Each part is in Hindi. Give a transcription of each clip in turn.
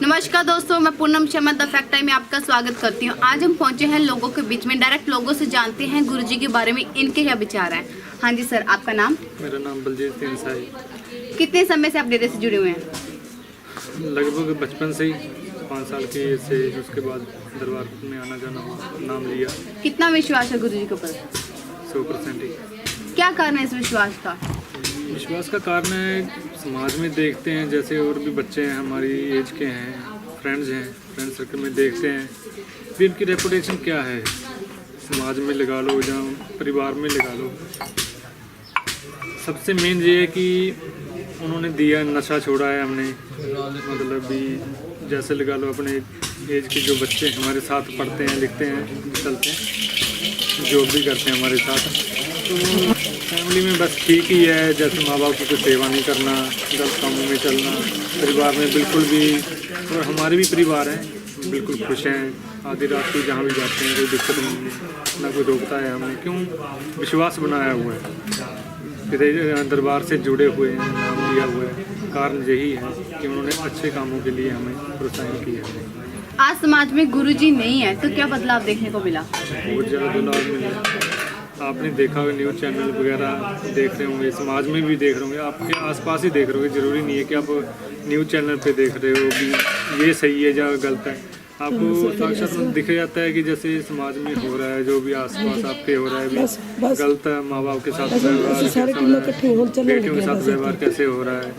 नमस्कार दोस्तों, मैं Poonam Sharma the fact time में आपका स्वागत करती हूँ। आज हम पहुँचे हैं लोगों के बीच में, डायरेक्ट लोगों से जानते हैं गुरुजी के बारे में, इनके क्या विचार हैं। हाँ जी सर, आपका नाम? मेरा नाम बलजीत सिंह है। कितने समय से आप डेरे से जुड़े हुए हैं? लगभग बचपन से ही 5 साल की एज से, उसके बाद दरबार में आना जाना हुआ, नाम लिया। कितना विश्वास है गुरुजी के ऊपर? 100% ही। क्या कारण है इस विश्वास का? विश्वास का कारण है, समाज में देखते हैं जैसे और भी बच्चे हैं हमारी एज के हैं, फ्रेंड सर्कल में देखते हैं भी उनकी रेपुटेशन क्या है, समाज में लगा लो या परिवार में लगा लो। सबसे मेन ये है कि उन्होंने दिया, नशा छोड़ा है हमने, मतलब भी जैसे लगा लो अपने एज के जो बच्चे हमारे साथ पढ़ते हैं, लिखते हैं, चलते हैं, जॉब भी करते हैं हमारे साथ, तो फैमिली में बस ठीक ही है। जैसे माँ बाप की कोई सेवा नहीं करना, गलत कामों में चलना, परिवार में बिल्कुल भी, और हमारे भी परिवार हैं बिल्कुल खुश हैं, आधी रात को जहाँ भी जाते हैं कोई दिक्कत नहीं है, ना कोई रोकता है हमें। क्यों? विश्वास बनाया हुआ है, फिर दरबार से जुड़े हुए हैं, नाम लिया हुआ है। कारण यही है कि उन्होंने अच्छे कामों के लिए हमें प्रोत्साहन किया है। आज समाज में गुरुजी नहीं है तो क्या बदलाव देखने को मिला? बहुत ज़्यादा बदलाव मिला। आपने देखा होगा, न्यूज़ चैनल वगैरह देख रहे होंगे, समाज में भी देख रहे होंगे, आपके आसपास ही देख रहे होंगे। ज़रूरी नहीं है कि आप न्यूज़ चैनल पे देख रहे हो कि ये सही है या गलत है। आपको साक्षात दिख जाता है कि जैसे समाज में हो रहा है, जो भी आसपास आपके हो रहा है भी गलत है। माँ बाप के साथ व्यवहार, बेटियों के साथ व्यवहार कैसे हो रहा है,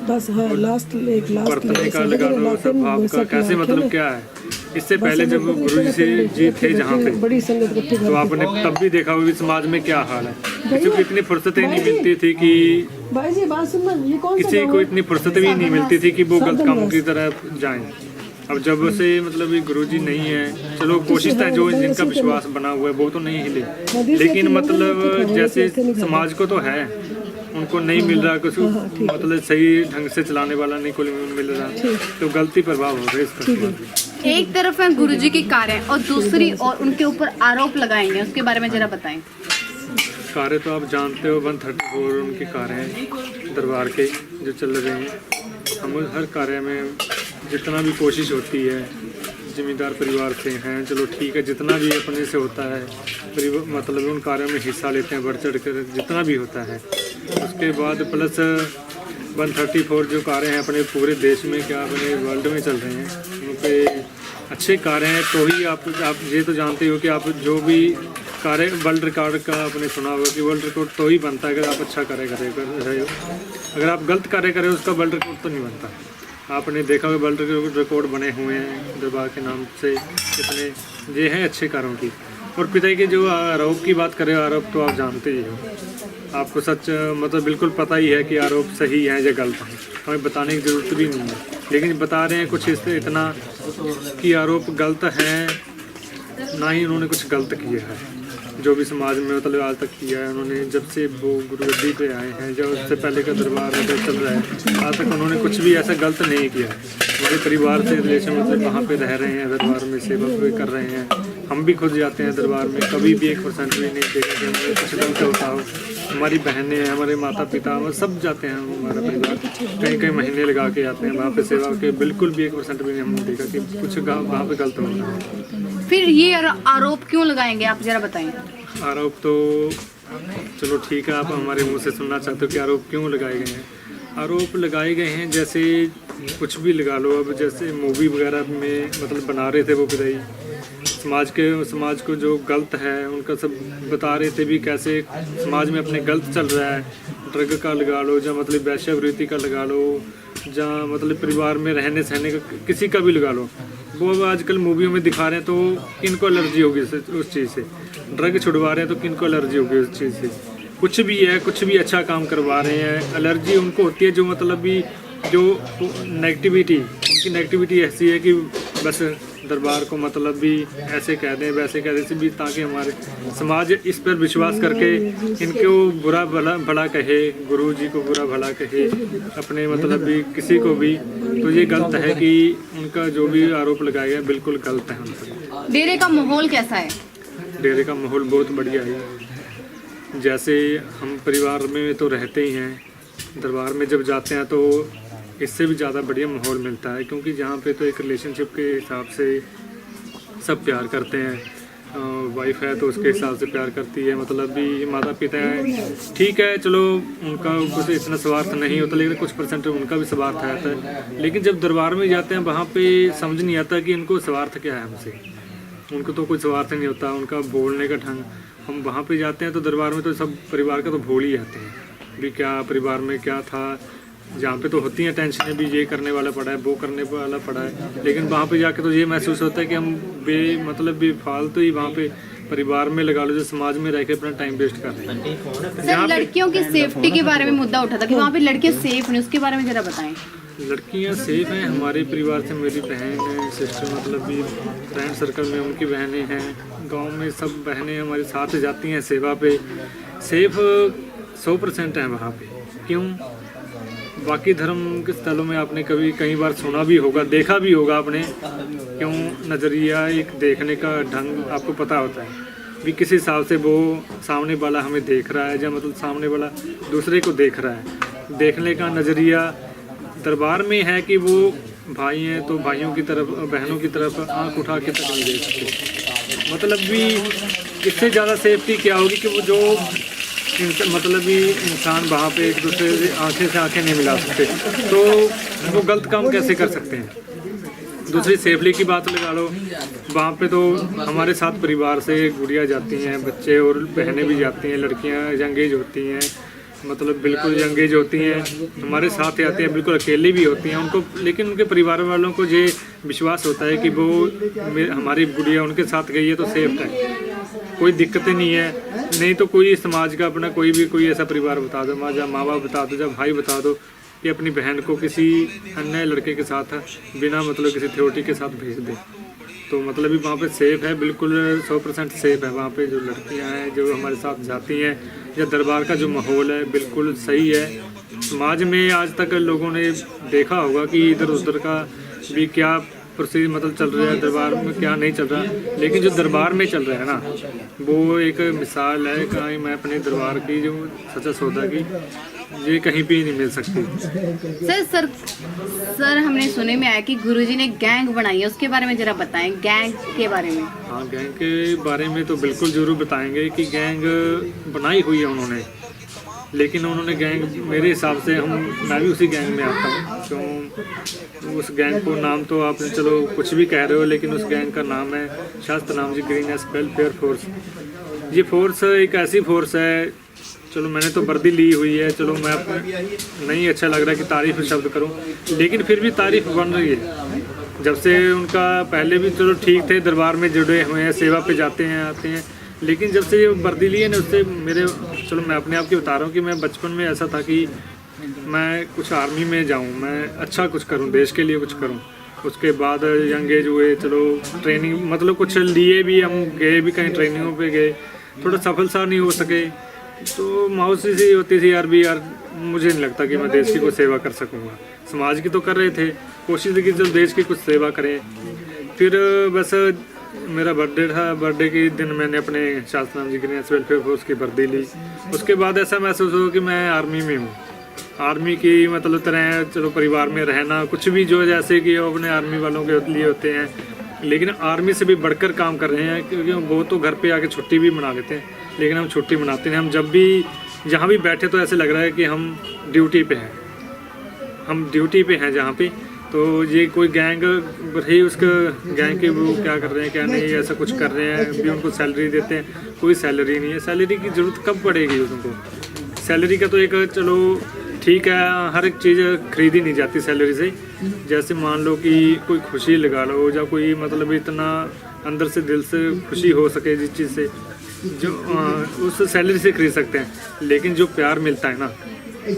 बर्तने का लगा लो, स्वभाव का कैसे, मतलब क्या है। इससे पहले जब गुरु जी थे जहाँ पे, तो आपने तब भी देखा होगा समाज में क्या हाल है। किसी को इतनी फुर्सतें नहीं मिलती थी कि किसी को इतनी फुर्सत भी नहीं मिलती थी कि वो गलत कामों की तरफ जाएं। अब जब से मतलब ये गुरुजी नहीं है, चलो कोशिश था, जो जिनका विश्वास बना हुआ है वो तो नहीं हिले, लेकिन मतलब जैसे समाज को तो है, उनको नहीं मिल रहा कुछ, मतलब सही ढंग से चलाने वाला नहीं कोई मिल रहा, तो गलती प्रभाव हो रहा है इसका। एक तरफ है गुरुजी की कार्य और दूसरी और उनके ऊपर आरोप लगाएंगे, उसके बारे में जरा बताएं। कार्य तो आप जानते हो, 134 उनके कार्य हैं दरबार के जो चल रहे हैं। हम हर कार्य में जितना भी कोशिश होती है, जिम्मेदार परिवार से हैं, चलो ठीक है, जितना भी अपने से होता है मतलब उन कार्यों में हिस्सा लेते हैं, बढ़ चढ़ कर जितना भी होता है। उसके बाद प्लस 134 जो कार्य हैं अपने पूरे देश में, क्या अपने वर्ल्ड में चल रहे हैं, उन पे अच्छे कार्य हैं। तो ही आप ये तो जानते हो कि आप जो भी कार्य, वर्ल्ड रिकॉर्ड का आपने सुना होगा कि वर्ल्ड रिकॉर्ड तो ही बनता है अगर आप अच्छा कार्य कर रहे हो। अगर आप गलत कार्य करें उसका वर्ल्ड रिकॉर्ड तो नहीं बनता। आपने देखा होगा वर्ल्ड रिकॉर्ड बने हुए हैं दरबार के नाम से, इतने ये हैं अच्छे कार्यों की। और पिता के जो आरोप की बात करें, आरोप तो आप जानते ही हो, आपको सच मतलब बिल्कुल पता ही है कि आरोप सही है या गलत है, हमें बताने की ज़रूरत भी नहीं है। लेकिन बता रहे हैं कुछ इससे इतना कि आरोप गलत हैं, ना ही उन्होंने कुछ गलत किया है जो भी समाज में मतलब आज तक किया है। उन्होंने जब से वो गुरुगद्दी पे आए हैं, जब उससे पहले का दरबार चल रहा है, आज तक उन्होंने कुछ भी ऐसा गलत नहीं किया है। हमारे परिवार से रिलेशन मतलब वहाँ पे रह रहे हैं, दरबार में सेवा भी कर रहे हैं, हम भी खुद जाते हैं दरबार में, कभी भी 1% भी नहीं देखा कि हमें कुछ गलत होता हो। हमारी बहनें हैं, हमारे माता पिता, हम सब जाते हैं, हमारा परिवार कई महीने लगा के आते हैं वहाँ पे सेवा के, बिल्कुल भी 1% भी नहीं हमने देखा कि कुछ वहाँ पे गलत हो रहा है। फिर ये आरोप क्यों लगाएंगे, आप जरा बताएं। आरोप तो चलो ठीक है, आप हमारे मुंह से सुनना चाहते हो कि आरोप क्यों लगाए गए हैं। आरोप लगाए गए हैं जैसे कुछ भी लगा लो, अब जैसे मूवी वगैरह में मतलब बना रहे थे वो पिताई, समाज को जो गलत है उनका सब बता रहे थे भी, कैसे समाज में अपने गलत चल रहा है। ड्रग का लगा लो, या मतलब वैश्यावृत्ति का लगा लो, जहाँ मतलब परिवार में रहने सहने का किसी का भी लगा लो, वो अब आजकल मूवियों में दिखा रहे हैं। तो किनको एलर्जी होगी उस चीज़ से? ड्रग छुड़वा रहे हैं तो किनको एलर्जी होगी उस चीज़ से? कुछ भी है, कुछ भी अच्छा काम करवा रहे हैं, एलर्जी उनको होती है जो मतलब भी जो नेगेटिविटी, उनकी नेगेटिविटी ऐसी है कि बस दरबार को मतलब भी ऐसे कह दें वैसे कह दें भी, ताकि हमारे समाज इस पर विश्वास करके इनको बुरा भला कहे, गुरु जी को बुरा भला कहे, अपने मतलब भी किसी को भी। तो ये गलत है कि उनका जो भी आरोप लगाया गया बिल्कुल गलत है। उनका डेरे का माहौल कैसा है? डेरे का माहौल बहुत बढ़िया है। जैसे हम परिवार में तो रहते ही हैं, दरबार में जब जाते हैं तो इससे भी ज़्यादा बढ़िया माहौल मिलता है, क्योंकि जहाँ पे तो एक रिलेशनशिप के हिसाब से सब प्यार करते हैं। वाइफ है तो उसके हिसाब से प्यार करती है, मतलब भी माता पिता हैं, ठीक है चलो उनका कुछ इतना स्वार्थ नहीं होता, लेकिन कुछ परसेंट उनका भी स्वार्थ आता है। लेकिन जब दरबार में जाते हैं वहाँ पे समझ नहीं आता कि इनको स्वार्थ क्या है हमसे। उनको तो कोई स्वार्थ नहीं होता, उनका बोलने का ढंग। हम वहाँ पे जाते हैं तो दरबार में तो सब परिवार का तो भूल ही जाते हैं भी क्या परिवार में क्या था। जहाँ पे तो होती हैं टेंशनें भी, ये करने वाला पड़ा है, वो करने वाला पड़ा है, लेकिन वहाँ पे जाके तो ये महसूस होता है कि हम मतलब बेफालतू ही वहाँ पे परिवार में लगा लो जो समाज में रह के अपना टाइम वेस्ट कर रहे हैं। सर लड़कियों की सेफ्टी के बारे में मुद्दा उठा था कि वहाँ पे लड़कियाँ सेफ नहीं, उसके बारे में जरा बताएं। लड़कियाँ सेफ हैं, हमारे परिवार से मेरी बहन है, सिस्टर, मतलब भी फ्रेंड सर्कल में उनकी बहनें हैं, गांव में सब बहनें हमारे साथ जाती हैं सेवा पे। सेफ 100% हैं वहाँ पे। क्यों? बाकी धर्म के स्थलों में आपने कभी कई बार सुना भी होगा, देखा भी होगा आपने, क्यों नज़रिया एक देखने का ढंग आपको पता होता है भी किस हिसाब से वो सामने वाला हमें देख रहा है, या मतलब सामने वाला दूसरे को देख रहा है। देखने का नज़रिया दरबार में है कि वो भाई हैं तो भाइयों की तरफ, बहनों की तरफ आंख उठा के तक नहीं देख सकते। मतलब भी इससे ज़्यादा सेफ्टी क्या होगी कि वो जो मतलब भी इंसान वहाँ पे एक दूसरे से आंखें नहीं मिला सकते, तो वो गलत काम कैसे कर सकते हैं। दूसरी सेफली की बात लगा लो, वहाँ पे तो हमारे साथ परिवार से गुड़िया जाती हैं, बच्चे और बहनें भी जाती हैं, लड़कियाँ यंग एज होती हैं, मतलब बिल्कुल यंग एज होती हैं, हमारे साथ आती हैं, बिल्कुल अकेली भी होती हैं उनको, लेकिन उनके परिवार वालों को ये विश्वास होता है कि वो हमारी गुड़िया उनके साथ गई है तो सेफ है, कोई दिक्कतें नहीं है। नहीं तो कोई समाज का अपना कोई ऐसा परिवार बता दो, माँ बाप बता दो, जब भाई बता दो कि अपनी बहन को किसी अन्य लड़के के साथ बिना मतलब किसी थ्योरिटी के साथ भेज दे, तो मतलब भी वहाँ पे सेफ है, बिल्कुल 100% सेफ है। वहाँ पे जो लड़कियाँ हैं जो हमारे साथ जाती हैं, या दरबार का जो माहौल है बिल्कुल सही है। समाज में आज तक लोगों ने देखा होगा कि इधर उधर का भी क्या प्रोसीजर मतलब चल रहा है, दरबार में क्या नहीं चल रहा, लेकिन जो दरबार में चल रहा है ना वो एक मिसाल है। कहीं मैं अपने दरबार की जो सच्चा सौदा की ये कहीं भी नहीं मिल सकती। सर हमने सुने में आया कि गुरुजी ने गैंग बनाई है, उसके बारे में जरा बताएं, गैंग के बारे में। हाँ, गैंग के बारे में तो बिल्कुल ज़रूर बताएंगे कि गैंग बनाई हुई है उन्होंने, लेकिन उन्होंने गैंग मेरे हिसाब से मैं भी उसी गैंग में आता हूँ। क्यों उस गैंग को नाम तो आप चलो कुछ भी कह रहे हो, लेकिन उस गैंग का नाम है शास्त्र नाम जी ग्रीननेस वेलफेयर फोर्स। ये फोर्स एक ऐसी फोर्स है, चलो मैंने तो वर्दी ली हुई है, चलो मैं नहीं अच्छा लग रहा कि तारीफ शब्द करूं, लेकिन फिर भी तारीफ बन रही है। जब से उनका पहले भी चलो ठीक थे, दरबार में जुड़े हुए हैं, सेवा पे जाते हैं आते हैं, लेकिन जब से ये वर्दी ली है ना उससे मेरे, चलो मैं अपने आप की बता रहा हूँ कि मैं बचपन में ऐसा था कि मैं कुछ आर्मी में जाऊँ, मैं अच्छा कुछ करूँ, देश के लिए कुछ करूँ। उसके बाद यंग एज हुए, चलो ट्रेनिंग मतलब कुछ लिए भी, हम गए भी कहीं ट्रेनिंगों पे गए, थोड़ा सफल सा नहीं हो सके, तो मायूसी सी होती थी यार मुझे नहीं लगता कि मैं देश की कोई सेवा कर सकूँगा। समाज की तो कर रहे थे, कोशिश थी कि चलो देश की कुछ सेवा करें। फिर बस मेरा बर्थडे था, बर्थडे के दिन मैंने अपने शास्त्र नाम जी ग्रीननेस वेलफेयर फोर्स की वर्दी ली। उसके बाद ऐसा महसूस हुआ कि मैं आर्मी में हूँ, आर्मी की मतलब तरह चलो परिवार में रहना, कुछ भी जो जैसे कि अपने आर्मी वालों के लिए होते हैं, लेकिन आर्मी से भी बढ़कर काम कर रहे हैं, क्योंकि वो तो घर पे आके छुट्टी भी मना लेते हैं, लेकिन हम छुट्टी मनाते हैं। हम जब भी जहाँ भी बैठे तो ऐसे लग रहा है कि हम ड्यूटी पे हैं, हम ड्यूटी पे हैं जहाँ पे। तो ये कोई गैंग रही, उसका गैंग के वो क्या कर रहे हैं क्या नहीं, ऐसा कुछ कर रहे हैं भी, उनको सैलरी देते हैं, कोई सैलरी नहीं है। सैलरी की ज़रूरत कब पड़ेगी उनको? सैलरी का तो एक चलो ठीक है, हर एक चीज़ खरीदी नहीं जाती सैलरी से। जैसे मान लो कि कोई खुशी लगा लो, या कोई मतलब इतना अंदर से दिल से खुशी हो सके जिस चीज़ से, जो उस सैलरी से खरीद सकते हैं। लेकिन जो प्यार मिलता है ना,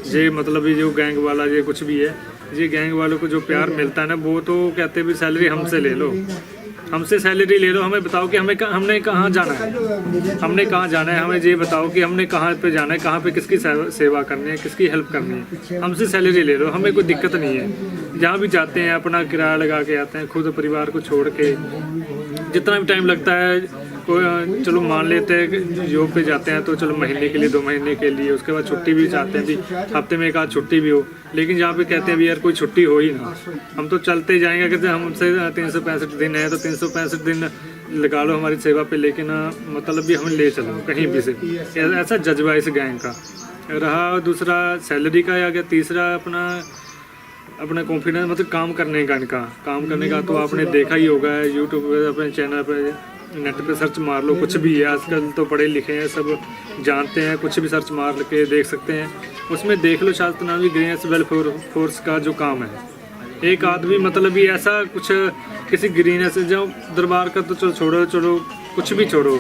ये मतलब ये जो गैंग वाला ये कुछ भी है, ये गैंग वालों को जो प्यार मिलता है ना, वो तो कहते हैं भी सैलरी हमसे ले लो, हमसे सैलरी ले लो, हमें बताओ कि हमने कहाँ जाना है, हमने कहाँ जाना है, हमें ये बताओ कि हमने कहाँ पे जाना है, कहाँ पे किसकी सेवा करनी है, किसकी हेल्प करनी है, हमसे सैलरी ले लो, हमें कोई दिक्कत नहीं है। जहाँ भी जाते हैं अपना किराया लगा के आते हैं, खुद परिवार को छोड़ के, जितना भी टाइम लगता है कोई चलो मान लेते हैं कि जॉब पे जाते हैं तो चलो महीने के लिए 2 महीने के लिए, उसके बाद छुट्टी भी चाहते हैं भी हफ्ते में एक आध छुट्टी भी हो। लेकिन जहाँ पे कहते हैं भी यार कोई छुट्टी हो ही ना, हम तो चलते जाएंगे। कहते हैं हमसे 365 दिन है तो 365 दिन लगा लो हमारी सेवा पे, लेकिन मतलब भी हमें ले चलो कहीं भी से, ऐसा जज्बा इस गैंग का रहा। दूसरा सैलरी का आ गया, तीसरा अपना कॉन्फिडेंस, मतलब काम करने का। इनका काम करने का तो आपने देखा ही होगा, यूट्यूब पे अपने चैनल पे नेट पे सर्च मार लो, कुछ भी है। आजकल तो पढ़े लिखे हैं, सब जानते हैं, कुछ भी सर्च मार के देख सकते हैं। उसमें देख लो शास्त्रनामी ग्रीनेस वेलफेयर फोर्स का जो काम है। एक आदमी मतलब भी ऐसा कुछ किसी ग्रीनेस जो दरबार का तो चलो छोड़ो कुछ भी छोड़ो,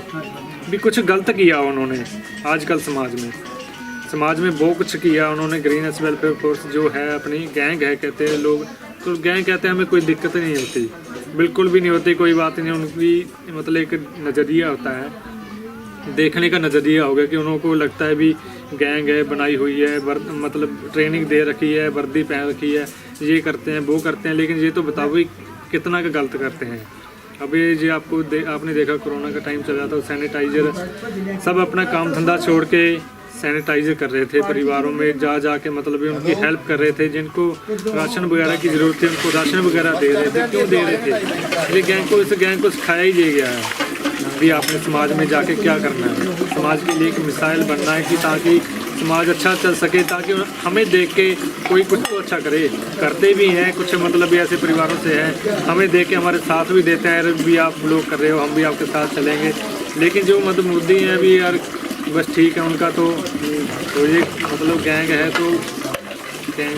भी कुछ गलत किया उन्होंने आजकल समाज में बहुत कुछ किया उन्होंने। ग्रीनेस वेलफेयर फोर्स जो है अपनी गैंग है, कहते हैं लोग, तो गैंग कहते हैं हमें कोई दिक्कत नहीं होती, बिल्कुल भी नहीं होती, कोई बात नहीं। उनकी मतलब एक नज़रिया होता है, देखने का नज़रिया होगा कि उनको लगता है भी गैंग है, बनाई हुई है, मतलब ट्रेनिंग दे रखी है, वर्दी पहन रखी है, ये करते हैं वो करते हैं। लेकिन ये तो बताओ भाई कितना का गलत करते हैं। अभी ये आपने देखा कोरोना का टाइम चल रहा था, सैनिटाइज़र सब अपना काम धंधा छोड़ के सैनिटाइज़र कर रहे थे, परिवारों में जा के मतलब उनकी हेल्प कर रहे थे। जिनको राशन वगैरह की ज़रूरत थी उनको राशन वगैरह दे रहे थे। क्यों दे रहे थे? इस गैंग को सिखाया ही दे गया है भी आपने समाज में जाके क्या करना है, समाज के लिए एक मिसाइल बनना है कि ताकि समाज अच्छा चल सके, ताकि हमें देख के कोई कुछ तो अच्छा करे। करते भी हैं कुछ, मतलब ऐसे परिवारों से हैं, हमें देख के हमारे साथ भी देते हैं, भी आप लोग कर रहे हो हम भी आपके साथ चलेंगे। लेकिन जो मतलब मुद्दे हैं अभी यार बस ठीक है उनका, तो ये मतलब गैंग है तो गैंग।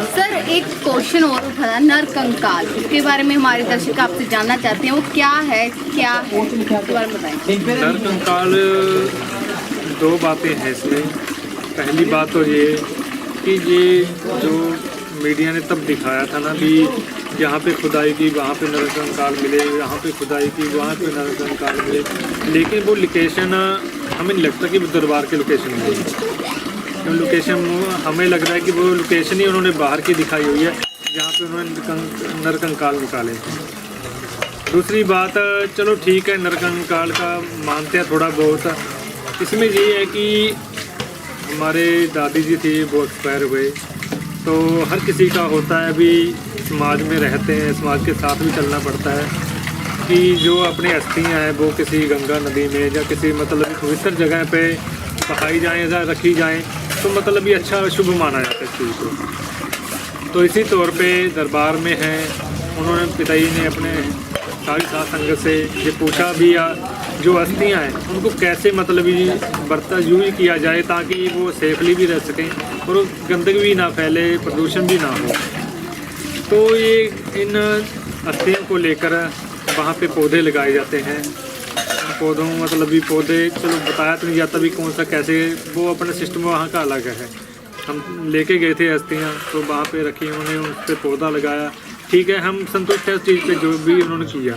सर एक क्वेश्चन और उठा था, नरकंकाल, इसके बारे में हमारे दर्शक आपसे जानना चाहते हैं, वो क्या है उसके बारे में बताएं। नरकंकाल 2 बातें हैं इसमें। पहली बात तो ये कि ये जो मीडिया ने तब दिखाया था ना भी यहाँ पे खुदाई की वहाँ पे नरकंकाल मिले, यहाँ पे खुदाई की वहाँ पे नरकंकाल मिले, लेकिन वो लोकेशन हमें नहीं लगता कि वो दरबार की लोकेशन है। लोकेशन हमें लग रहा है कि वो लोकेशन ही उन्होंने बाहर की दिखाई हुई है जहाँ पे उन्होंने नरकंकाल निकाले। दूसरी बात चलो ठीक है, नरकंकाल का मानते हैं थोड़ा बहुत। इसमें ये है कि हमारे दादी जी थी वो एक्सपायर हुए, तो हर किसी का होता है अभी समाज में रहते हैं, समाज के साथ भी चलना पड़ता है कि जो अपनी अस्थियाँ हैं वो किसी गंगा नदी में या किसी मतलब पवित्र जगह पे बहाई जाएँ या रखी जाएँ, तो मतलब ये अच्छा शुभ माना जाता है इस चीज़ को। तो इसी तौर पे दरबार में हैं, उन्होंने पिताजी ने अपने सारी साथ संगत से ये पूछा भी जो अस्थियाँ हैं उनको कैसे मतलब यूज किया जाए ताकि वो सेफली भी रह सकें और गंदगी भी ना फैले, प्रदूषण भी ना हो। तो ये इन अस्थियों को लेकर वहाँ पे पौधे लगाए जाते हैं। पौधों मतलब भी पौधे चलो बताया तो नहीं जाता भी कौन सा कैसे, वो अपना सिस्टम वहाँ का अलग है। हम लेके गए थे अस्थियाँ तो वहाँ पे रखी, उन्होंने उस पर पौधा लगाया, ठीक है, हम संतुष्ट है उस चीज़ पे जो भी उन्होंने किया।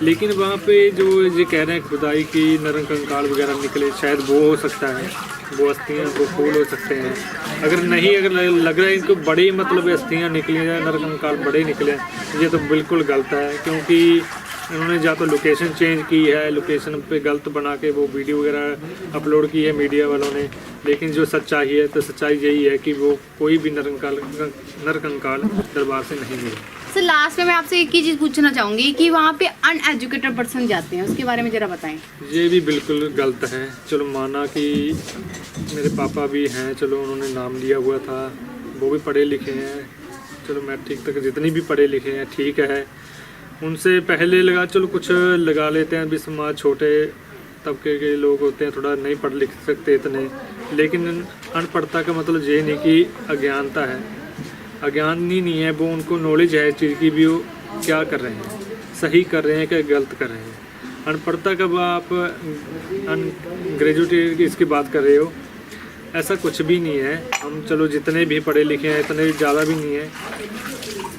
लेकिन वहाँ पे जो ये कह रहे हैं खुदाई की नरकंकाल वगैरह निकले, शायद वो हो सकता है, वो अस्थियाँ वो फूल हो सकते हैं। अगर लग रहा है इनको बड़ी मतलब अस्थियाँ निकली हैं, नरकंकाल बड़े निकले, ये तो बिल्कुल गलत है। क्योंकि उन्होंने या तो लोकेशन चेंज की है, लोकेशन पे गलत बना के वो वीडियो वगैरह अपलोड की है मीडिया वालों ने। लेकिन जो सच्चाई है तो सच्चाई यही है कि वो कोई भी नरकंकाल दरबार से नहीं मिला। सर लास्ट में मैं आपसे एक ही चीज़ पूछना चाहूँगी कि वहाँ पे अनएजुकेटेड पर्सन जाते हैं, उसके बारे में ज़रा बताएं। ये भी बिल्कुल गलत है। चलो माना कि मेरे पापा भी हैं, चलो उन्होंने नाम लिया हुआ था, वो भी पढ़े लिखे हैं, चलो मैं ठीक तक जितनी भी पढ़े लिखे हैं ठीक है, उनसे पहले लगा चलो कुछ लगा लेते हैं। अभी समाज छोटे तबके के लोग होते हैं, थोड़ा नहीं पढ़ लिख सकते इतने, लेकिन अनपढ़ता का मतलब ये नहीं कि अज्ञानता है, अज्ञान ही नहीं है, वो उनको नॉलेज है इस चीज़ की भी वो क्या कर रहे हैं, सही कर रहे हैं क्या गलत कर रहे हैं। अनपढ़ता कब आप ग्रेजुएट इसकी बात कर रहे हो, ऐसा कुछ भी नहीं है। हम चलो जितने भी पढ़े लिखे हैं इतने ज़्यादा भी नहीं है,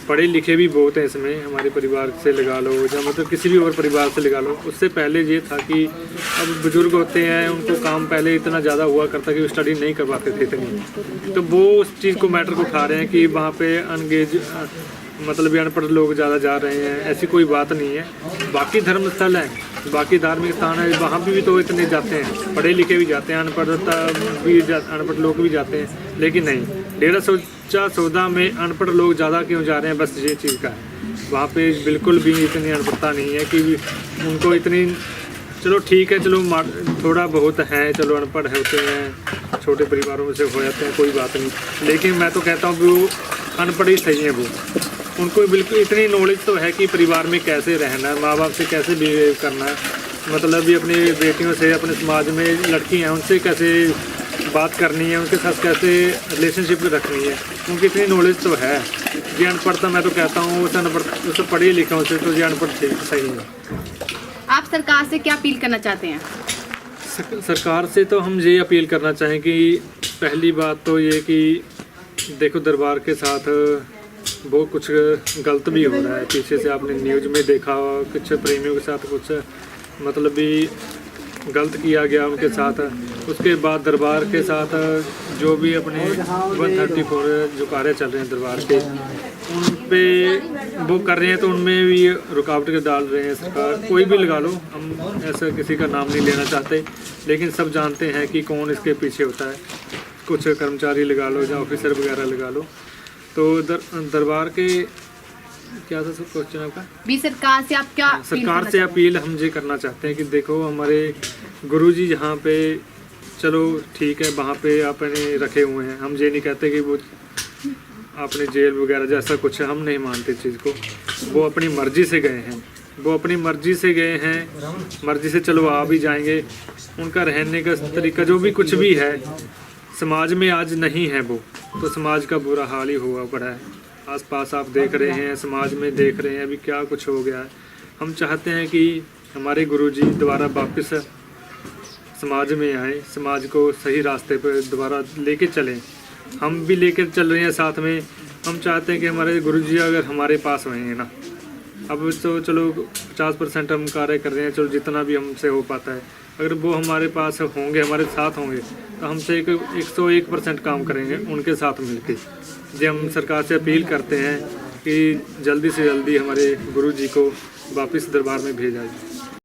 पढ़े लिखे भी बहुत हैं इसमें, हमारे परिवार से लगा लो या मतलब किसी भी और परिवार से लगा लो। उससे पहले ये था कि अब बुजुर्ग होते हैं, उनको काम पहले इतना ज़्यादा हुआ करता कि वो स्टडी नहीं कर पाते थे इतनी, तो वो उस चीज़ को मैटर को उठा रहे हैं कि वहाँ पे मतलब भी अनपढ़ लोग ज़्यादा जा रहे हैं, ऐसी कोई बात नहीं है। बाकी धर्म स्थल हैं, बाकी धार्मिक स्थान है, वहाँ भी तो इतने जाते हैं, पढ़े लिखे भी जाते हैं, अनपढ़ लोग भी जाते हैं। लेकिन नहीं, डेरा सच्चा सौदा में अनपढ़ लोग ज़्यादा क्यों जा रहे हैं, बस ये चीज़ का है। वहाँ पे बिल्कुल भी इतनी अनपढ़ता नहीं है कि उनको इतनी, चलो ठीक है, चलो थोड़ा बहुत है, चलो अनपढ़ होते हैं, छोटे परिवारों में से हो जाते हैं, कोई बात नहीं। लेकिन मैं तो कहता हूँ वो अनपढ़ ही सही है। वो उनको बिल्कुल इतनी नॉलेज तो है कि परिवार में कैसे रहना है, माँ बाप से कैसे बिहेव करना है, मतलब भी अपनी बेटियों से, अपने समाज में लड़की हैं उनसे कैसे बात करनी है, उनके साथ कैसे रिलेशनशिप रखनी है, उनकी इतनी नॉलेज तो है। ये अनपढ़ता मैं तो कहता हूँ उसे पढ़े लिखा से तो ये अनपढ़ सही है। आप सरकार से क्या अपील करना चाहते हैं? सरकार से तो हम ये अपील करना चाहें कि पहली बात तो ये कि देखो दरबार के साथ वो कुछ गलत भी हो रहा है। पीछे से आपने न्यूज़ में देखा, कुछ प्रेमियों के साथ कुछ मतलब भी गलत किया गया उनके साथ। उसके बाद दरबार के साथ जो भी अपने 134 जो कार्य चल रहे हैं दरबार के, उन पे वो कर रहे हैं तो उनमें भी रुकावटें डाल रहे हैं सरकार। कोई भी लगा लो, हम ऐसा किसी का नाम नहीं लेना चाहते, लेकिन सब जानते हैं कि कौन इसके पीछे होता है। कुछ कर्मचारी लगा लो या ऑफिसर वगैरह लगा लो। तो दरबार के क्या था सब क्वेश्चन आपका? भी सरकार से आप क्या सरकार से अपील हम ये करना चाहते हैं कि देखो हमारे गुरुजी यहाँ पे, चलो ठीक है वहाँ पे आपने रखे हुए हैं, हम ये नहीं कहते कि वो आपने जेल वगैरह जैसा कुछ है, हम नहीं मानते चीज़ को। वो अपनी मर्जी से गए हैं, वो अपनी मर्जी से गए हैं, मर्जी से चलो आ भी जाएंगे। उनका रहने का तरीका जो भी कुछ भी है समाज में आज नहीं है, वो तो समाज का बुरा हाल ही हुआ पड़ा है। आसपास आप देख रहे हैं, समाज में देख रहे हैं अभी क्या कुछ हो गया है। हम चाहते हैं कि हमारे गुरुजी दोबारा वापस समाज में आए, समाज को सही रास्ते पर दोबारा लेके चलें। हम भी लेकर चल रहे हैं साथ में। हम चाहते हैं कि हमारे गुरुजी अगर हमारे पास हैं ना, अब तो चलो 50% हम कार्य कर रहे हैं, चलो जितना भी हमसे हो पाता है, अगर वो हमारे पास होंगे, हमारे साथ होंगे, तो हमसे 101% काम करेंगे उनके साथ मिलके। जो हम सरकार से अपील करते हैं कि जल्दी से जल्दी हमारे गुरुजी को वापस दरबार में भेजा जाए।